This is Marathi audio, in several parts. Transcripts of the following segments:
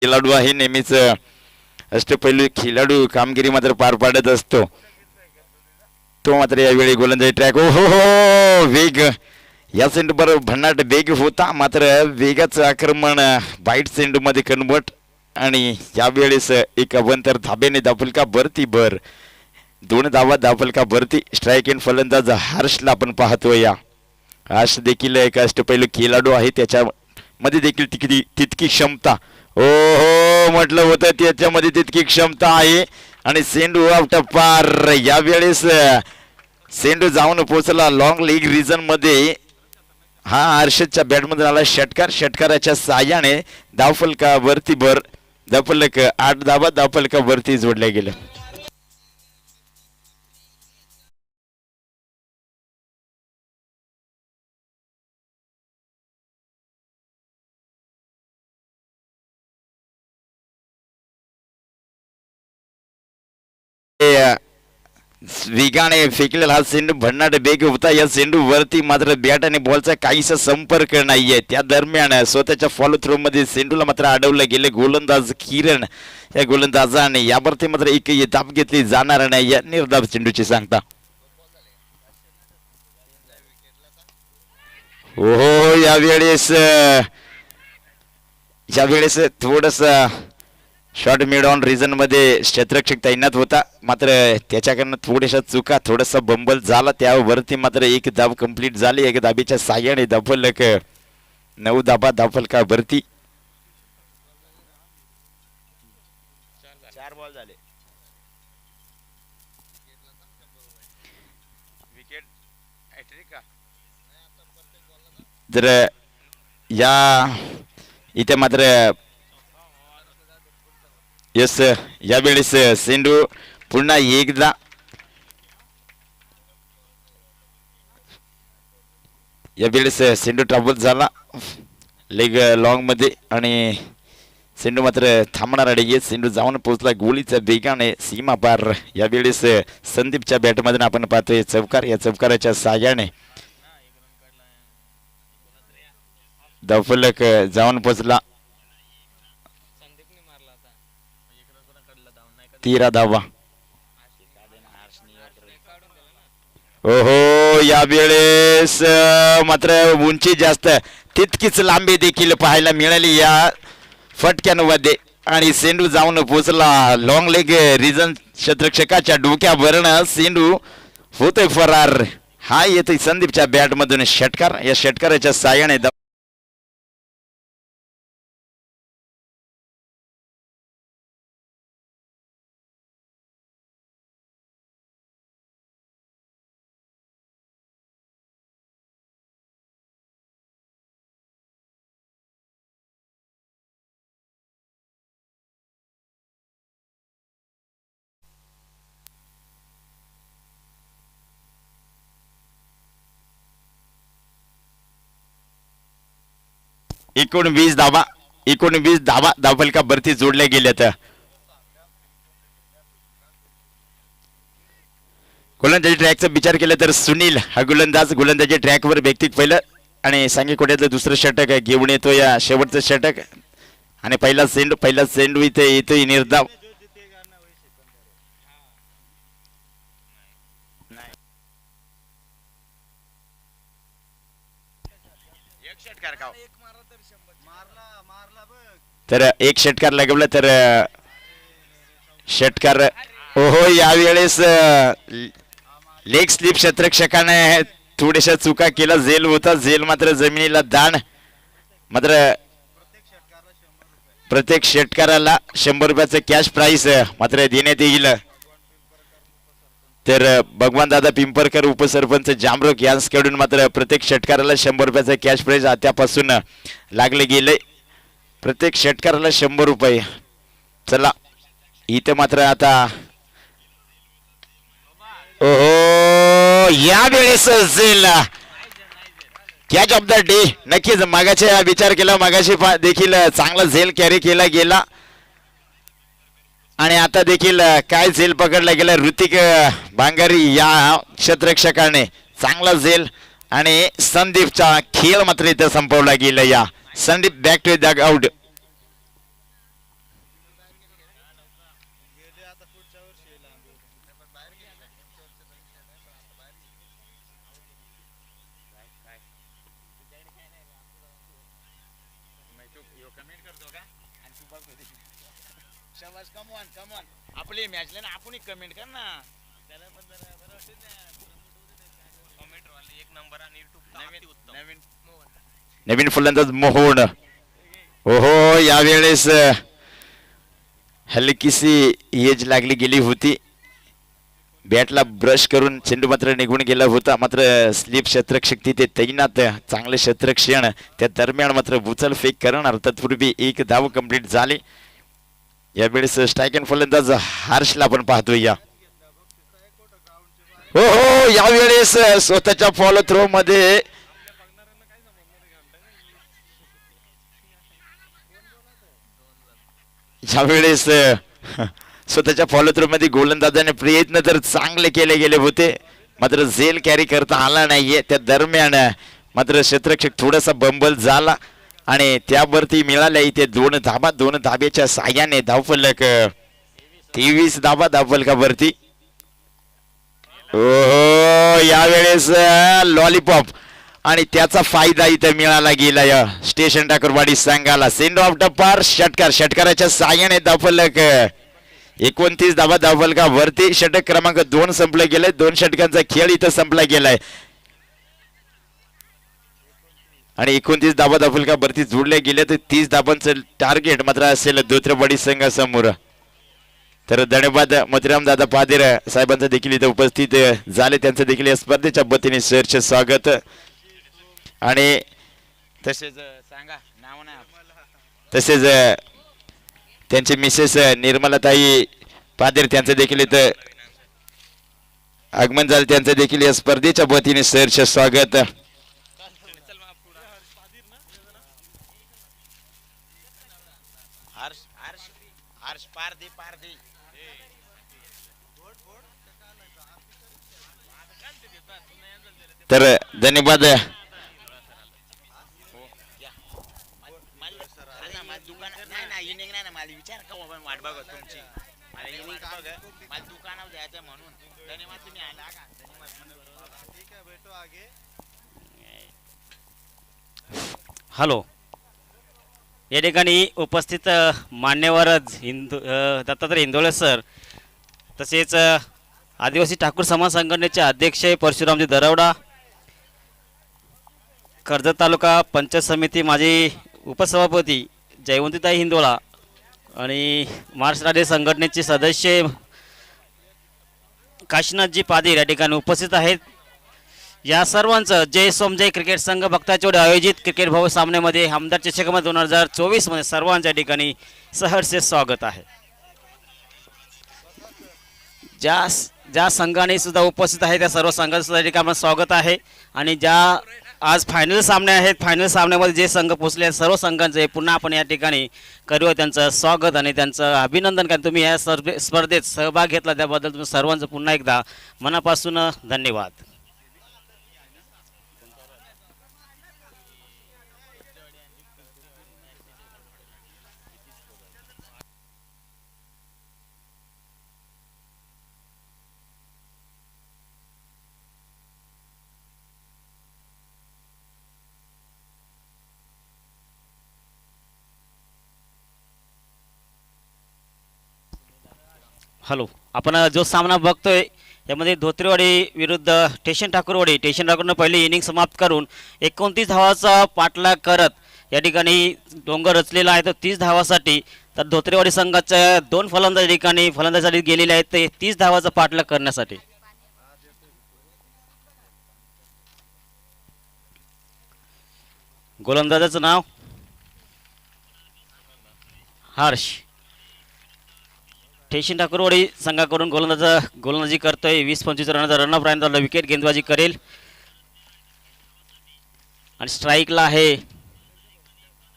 खेळाडू आहे, नेहमीच अष्टपैलू खेळाडू कामगिरी मात्र पार पाडत असतो. तो मात्र यावेळी गोलंदाजी ट्रॅक हो हो वेग या चेंडू बरोबर भन्नाट वेग होता, मात्र वेगाचं आक्रमण बाईट चेंडू मध्ये कन्वर्ट आणि यावेळेस एक अवंतर धाब्याने दाफलका भरती भर 2 धावा दाफलका भरती. स्ट्राईक इन फलंदाज हर्षला आपण पाहतोय. या हर्ष देखील एक अष्टपैलू खेळाडू आहे, त्याच्यामध्ये देखील तितकी क्षमता हो हो म्हटलं होतं त्याच्यामध्ये तितकी क्षमता आहे. आणि सेंडू आउट पार. यावेळेस सेंडू जाऊन पोहोचला लॉंग लीग रिजन मध्ये. हा हर्षदच्या बॅटमधून आला षटकार. षटकाराच्या साहाय्याने धावफलका वरती भर. धावफलक 8 धावा धावफलका वरती जोडल्या गेल्या. वेगाने फेकलेला हा चेंडू भन्नाट वेग होता. या चेंडू वरती मात्र बॅट आणि बॉलचा काहीसा संपर्क नाहीये. त्या दरम्यान स्वतःच्या फॉलो थ्रो मध्ये चेंडूला मात्र अडवलं गेले गोलंदाज किरण. या गोलंदाजाने यावरती मात्र एकही धाव घेतली जाणार नाही या निर्धाव चेंडूची सांगता. हो यावेळेस थोडस शॉर्ट मिड ऑन रिजन मध्ये क्षेत्ररक्षक तैनात होता, मात्र त्याच्याकडनं थोड्याशा चुका थोडासा बंबल झाला. त्यावरती मात्र एक धाव कंप्लीट झाली. एक धाबीच्या साह्याने धावफलक 9 धाबा धावफलका भरती. 4 बॉल झाले. विकेट तर या इथे मात्र यस यावेळेस सेंडू पुन्हा एकदा यावेळेस सेंडू ट्रॅव्हल झाला लेग लॉंग मध्ये आणि सेंडू मात्र थांबणार आहे. सेंडू जाऊन पोहोचला गोळीच्या वेगाने सीमा पार. यावेळेस संदीपच्या बॅटमधून आपण पाहतोय चौकार. या चौकाराच्या साह्याने धावफलक जाऊन पोहोचला 13 धावा. ओहो यावेळेस मात्र उंची जास्त तितकीच लांबी देखील पाहायला मिळाली या फटक्यांमध्ये आणि सेंडू जाऊन पोहोचला लॉंग लेग रिजन क्षेत्ररक्षकाच्या डोक्यावरनं. सेंडू होतोय फरार. हा येतोय संदीपच्या बॅट मधून षटकार. या षटकाराच्या साह्याने एकूण 20 धावा धावफलका भरती जोडल्या गेल्यात. गोलंदाजी ट्रॅकचा विचार केला तर सुनील हा गोलंदाज गोलंदाजी ट्रॅकवर व्यक्तिक पहिलं आणि सांगे कोट्यातलं दुसरं षटक घेऊन येतो. या शेवटचं षटक आणि पहिला सेंडू इथे येतोय निर्धाव. तर एक षटकार लागवला तर षटकार ओहो यावेळेस लेग स्लिप क्षेत्ररक्षकाने थोड्याशा चुका केला. झेल होता. झेल मात्र जमिनीला दान. मात्र प्रत्येक षटकाराला 100 रुपयाचं कॅश प्राइस मात्र देण्यात येईल. तर भगवान दादा पिंपरकर उपसरपंच जामरोग यांच्याकडून मात्र प्रत्येक षटकाराला 100 रुपयाचं कॅश प्राइस आतापासून लागले गेले. प्रत्येक षटकाराला 100 रुपये. चला इथे मात्र आता ओहो यावेळेस झेल कॅच ऑफ द डे. नक्कीच मागाचे विचार केला. मागाशी देखील चांगला झेल कॅरी केला गेला आणि आता देखील काय झेल पकडला गेला. ऋतिक भांगारी या क्षेत्ररक्षकाने चांगला झेल आणि संदीपचा खेळ मात्र इथे संपवला गेला. या Sandeep back to the out. शाबास, कम ऑन कम ऑन. आपली मॅचला ना आपण कमेंट कर ना. नवीन नवीन फलंदाज मोहन. ओहो, यावेळेस हलकीशी एज लागली गेली होती. बॅटला ब्रश करून चेंडू मात्र निघून गेला होता. मात्र स्लिप क्षेत्रक्षक ते तैनात, चांगले क्षेत्रक्षण. त्या दरम्यान मात्र बुचल फेक करणार. तत्पूर्वी एक धाव कंप्लीट झाली. यावेळेस स्ट्राईक अँड फलंदाज हर्षला आपण पाहतोय. या हो हो, यावेळेस स्वतःच्या फॉलो थ्रो मध्ये यावेळेस स्वतःच्या फॉलो थ्रो मध्ये गोलंदाजाने प्रयत्न तर चांगले केले गेले होते. मात्र झेल कॅरी करता आला नाहीये. त्या दरम्यान मात्र क्षेत्रक्षक थोडासा बंबल झाला आणि त्यावरती मिळाल्या इथे 2 धाबा. 2 धाब्याच्या साह्याने धावफलक 23 धाबा धावफलकावरती. ओहो, यावेळेस लॉलीपॉप आणि त्याचा फायदा इथे मिळाला गेला या स्टेशन टाकरवाडी संघाला. सेंड ऑफ द पार षटकार. षटकाराच्या साह्याने धावफलक 29 धाबा धावफलकावरती. षटक क्रमांक 2 संपलं गेलंय. 2 षटकांचा खेळ इथं संपला गेलाय आणि 29 धाबा धावफलकावरती जोडले गेले तर 30 धाबांचं टार्गेट मात्र असेल धोत्रवाडी संघासमोर. तर धन्यवाद मोतीराम दादा पादेर साहेबांचं देखील इथे उपस्थित झाले. त्यांचं देखील या स्पर्धेच्या वतीने सहर्ष स्वागत. आणि तसेच सांगा नाव ना, तसेच त्यांचे मिसेस निर्मलाताई पादेर त्यांचं देखील इथं आगमन झालं. त्यांचं देखील या स्पर्धेच्या वतीने सहर्ष स्वागत. तर धन्यवाद. हॅलो, या ठिकाणी उपस्थित मान्यवर दत्तात्रय हिंदोळे सर, तसेच आदिवासी ठाकूर समाज संघटनेचे अध्यक्ष परशुरामजी दरवडा, कर्जत तालुका पंचायत समिती माजी उपसभापती जयवंतीताई हिंदोळा आणि महाराष्ट्र राज्य संघटनेचे सदस्य काशीनाथजी पादीर या ठिकाणी उपस्थित आहेत. या सर्वांचं जय सोमजय क्रिकेट संघ भक्ताचोडे आयोजित क्रिकेट भव्य सामन्यामध्ये आमदार चषक 2024 मध्ये सर्वांच्या ठिकाणी सहर्ष स्वागत आहे. ज्या संघाने सुद्धा उपस्थित आहे त्या सर्व संघाचं सुद्धा ठिकाणी स्वागत आहे. आणि ज्या आज फायनल सामने आहेत, फायनल सामन्यामध्ये जे संघ पोहोचले सर्व संघांचे पुन्हा आपण या ठिकाणी करूया त्यांचं स्वागत आणि त्यांचं अभिनंदन. कारण तुम्ही या स्पर्धेत सहभाग घेतला त्याबद्दल तुम्ही सर्वांचं पुन्हा एकदा मनापासून धन्यवाद. हॅलो, आपण जो सामना बघतोय यामध्ये धोत्रेवाडी विरुद्ध स्टेशन ठाकूरवाडी. स्टेशन ठाकूरनं पहिली इनिंग समाप्त करून 29 धावाचा पाठलाग करत या ठिकाणी डोंगर रचलेला आहे. तो 30 धावासाठी, तर धोत्रेवाडी संघाच्या 2 फलंदाज ठिकाणी फलंदाजीसाठी गेलेले आहेत ते 30 धावाचा पाठलाग करण्यासाठी. गोलंदाजाचं नाव हर्ष. स्टेशन ठाकूरवाडी संघाकडून गोलंदाजी करतोय. 20-25 रनाचा रनअप राहिला. विकेट गेंदबाजी करेल आणि स्ट्राईकला आहे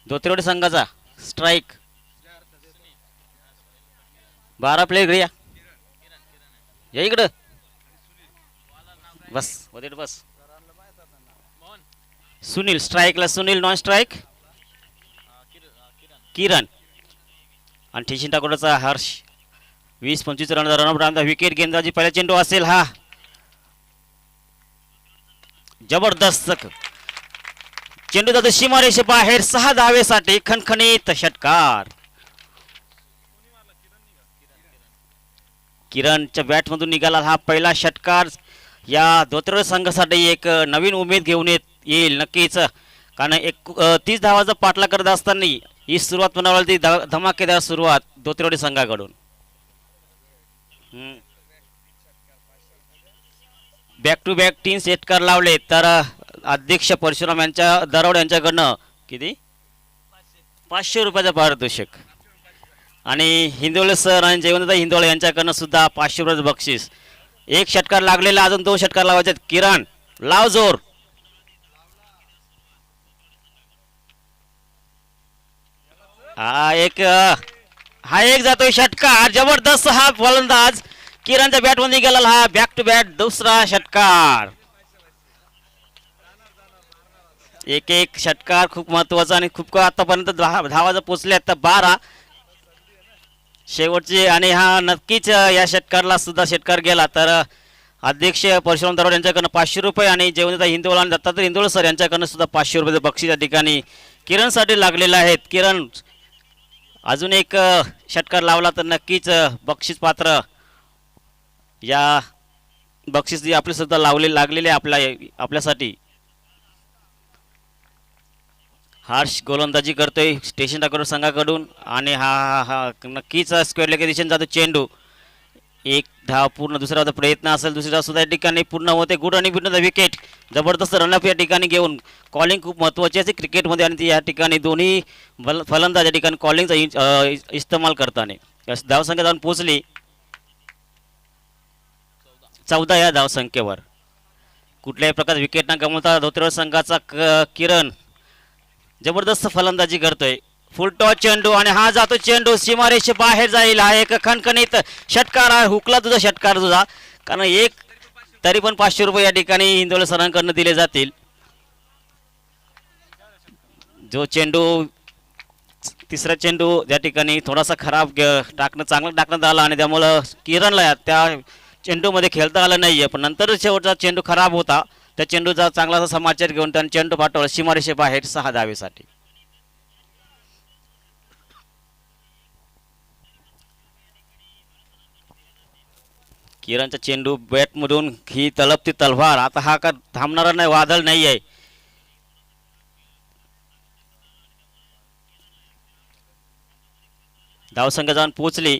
धोत्रेवाडी संघाचा स्ट्राईक. 12 प्लेयर या इकडं बस वदेट बस. सुनील स्ट्राईकला, सुनील नॉन स्ट्राईक किरण आणि स्टेशन ठाकूरचा हर्ष. 20-25 रनचा रनअप राहिला. विकेट गेंदबाजी पहिला चेंडू असेल हा. जबरदस्त चेंडू जातो सीमारेषे बाहेर. 6 धावेसाठी खणखणीत षटकार. किरणच्या बॅटमधून निघाला हा पहिला षटकार या धोत्रेवाडी संघासाठी एक नवीन उमेद घेऊन येईल नक्कीच. कारण 30 धावाचा पाठला करत असताना ही सुरुवात म्हणावी ती धमाकेदार सुरुवात धोत्रेवाडी संघाकडून. बॅक टू बॅक 3 षटकार लावले तर अध्यक्ष परशुराम यांच्या दरावड यांच्याकडनं किती 500 रुपयाचं पारितोषिक आणि हिंदोळे सर आणि जयवंतदा हिंदोळे यांच्याकडनं सुद्धा 500 रुपयाचं बक्षीस. एक षटकार लागलेला, अजून 2 षटकार लावायचे. किरण लाव जोर. हा एक जातोय षटकार, जबरदस्त हा फलंदाज किरणच्या बॅटमध्ये गेला हा बॅक टू बॅट दुसरा षटकार. एक षटकार खूप महत्वाचा आणि खूप आतापर्यंत धावाचा पोचले आता 12 शेवटचे. आणि हा नक्कीच या षटकारला सुद्धा षटकार गेला तर अध्यक्ष परशुराम दरोड यांच्याकडनं 500 रुपये आणि जयवंतदा हिंदोळे आणि दत्तात्रय हिंदोळे सर यांच्याकडनं सुद्धा 500 रुपयाचं बक्षीस या ठिकाणी किरणसाठी लागलेलं आहे. किरण अजून एक षटकार लावला तर नक्कीच बक्षीस पात्र या बक्षीस जी आपले सुद्धा लागलेले आपल्यासाठी. हर्ष गोलंदाजी करतोय स्टेशन टाकर संघाकडून आणि हा नक्कीच स्क्वेअर लेग दिशेने जातो चेंडू. एक धाव पूर्ण, दुसरा प्रयत्न असेल, दुसरी धाव सुद्धा या ठिकाणी पूर्ण होते. गुड आणि पूर्ण विकेट, जबरदस्त रनअप या ठिकाणी घेऊन कॉलिंग खूप महत्त्वाची असते क्रिकेटमध्ये आणि या ठिकाणी दोन्ही फलंदाज या ठिकाणी कॉलिंगचा इस्तेमाल करताना धावसंख्या जाऊन पोहोचली 14 या धावसंख्येवर. कुठल्याही प्रकारे विकेट न गमावता धोत्रेवाडी संघाचा किरण जबरदस्त फलंदाजी करतोय. फुल टॉस चेंडू आणि हा जातो चेंडू सीमारेषे बाहेर जाईल. हा एक खणखणीत षटकार आहे, हुकला तुझा षटकार तुझा. कारण एक तरी पण 500 रुपये या ठिकाणी हिंदोळे सरांकडून दिले जातील. जो चेंडू तिसरा चेंडू या ठिकाणी थोडासा खराब चांगलं टाकण्यात आला आणि त्यामुळं किरणला त्या चेंडूमध्ये खेळता आलं नाहीये. पण नंतर शेवटचा चेंडू खराब होता, त्या चेंडूचा चांगलासा समाचार घेऊन त्याने चेंडू पाठवला सीमारेषे बाहेर 6 धावेसाठी. किरणचा चेंडू बॅटमधून ही तळपती तलवार. आता हा का थांबणारा नाही, वादळ नाही आहे. धावसंख्या जाऊन पोहोचली.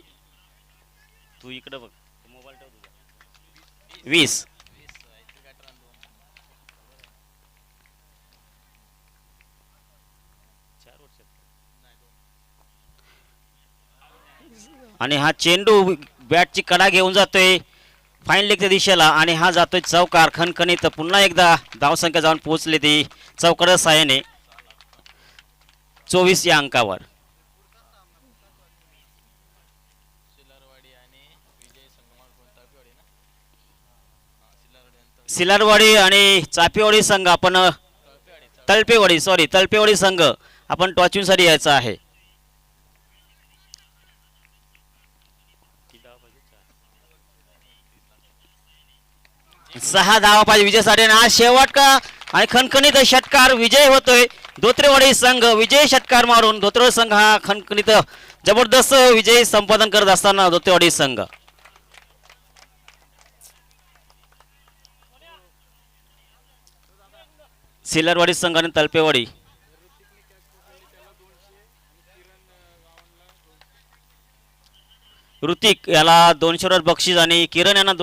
तू इकडे बघ, मोबाईल ठेव तुझा. 20. आणि हा चेंडू बॅटची कडा घेऊन जातोय फाईन लेगच्या दिशेला आणि हा जातोय चौकार खणखणीत. पुन्हा एकदा धावसंख्या जाऊन पोहोचली ती चौकाराच्या साहाय्याने 24 या अंकावर. सिलारवाडी आणि चापेवाडी संघ आपण तळपेवाडी संघ आपण टॉचिंगसाठी यायचा आहे. 6 धावा पाहिजे विजयासाठी. हा शेवट का आणि खणखणीत षटकार विजय होतोय. धोत्रेवाडी संघ विजय षटकार मारून धोत्रेवाडी संघ हा खणखणीत जबरदस्त विजय संपादन करत असताना धोत्रेवाडी संघ सिल्लरवाडी संघ आणि तळपेवाडी. ऋतिक याला 200 बक्षीस आणि किरण यांना 200